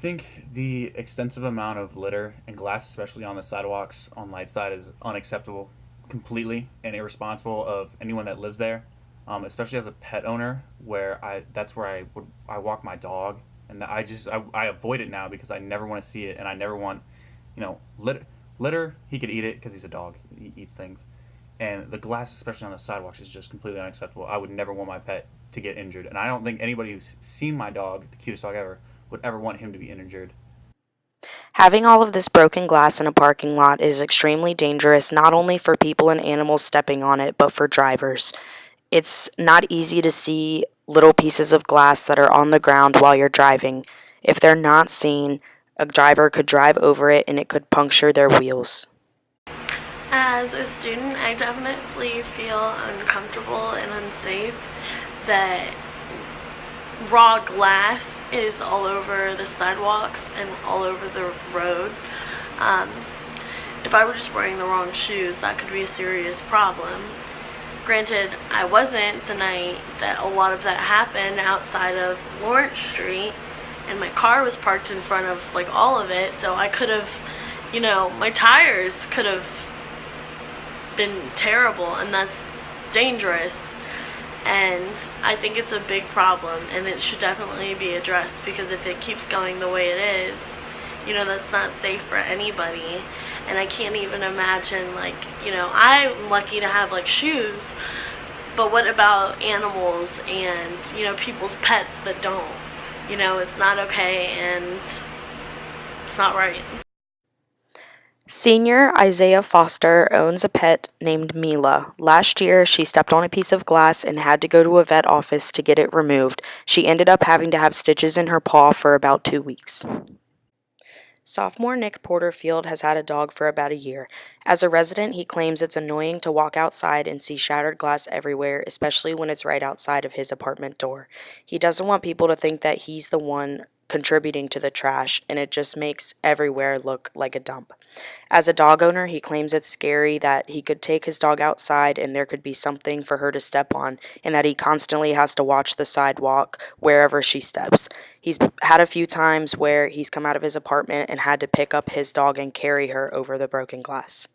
think the extensive amount of litter and glass, especially on the sidewalks on Lightside, is unacceptable completely and irresponsible of anyone that lives there, especially as a pet owner, where that's where I walk my dog, and I avoid it now because I never want to see it, and I never want, litter. He could eat it because he's a dog. He eats things, and the glass, especially on the sidewalks, is just completely unacceptable. I would never want my pet to get injured, and I don't think anybody who's seen my dog, the cutest dog ever, would ever want him to be injured. Having all of this broken glass in a parking lot is extremely dangerous, not only for people and animals stepping on it, but for drivers. It's not easy to see little pieces of glass that are on the ground while you're driving. If they're not seen, a driver could drive over it and it could puncture their wheels. As a student, I definitely feel uncomfortable and unsafe that raw glass is all over the sidewalks and all over the road. Um, if I were just wearing the wrong shoes, that could be a serious problem. Granted, I wasn't the night that a lot of that happened outside of Lawrence Street, and my car was parked in front of like all of it, so I could have, my tires could have been terrible, and that's dangerous. And I think it's a big problem, and it should definitely be addressed, because if it keeps going the way it is, that's not safe for anybody. And I can't even imagine, I'm lucky to have shoes, but what about animals and people's pets that don't? It's not okay, and it's not right. Senior Isaiah Foster owns a pet named Mila. Last year, she stepped on a piece of glass and had to go to a vet office to get it removed. She ended up having to have stitches in her paw for about 2 weeks. Sophomore Nick Porterfield has had a dog for about a year. As a resident, he claims it's annoying to walk outside and see shattered glass everywhere, especially when it's right outside of his apartment door. He doesn't want people to think that he's the one contributing to the trash, and it just makes everywhere look like a dump. As a dog owner, he claims it's scary that he could take his dog outside and there could be something for her to step on, and that he constantly has to watch the sidewalk wherever she steps. He's had a few times where he's come out of his apartment and had to pick up his dog and carry her over the broken glass.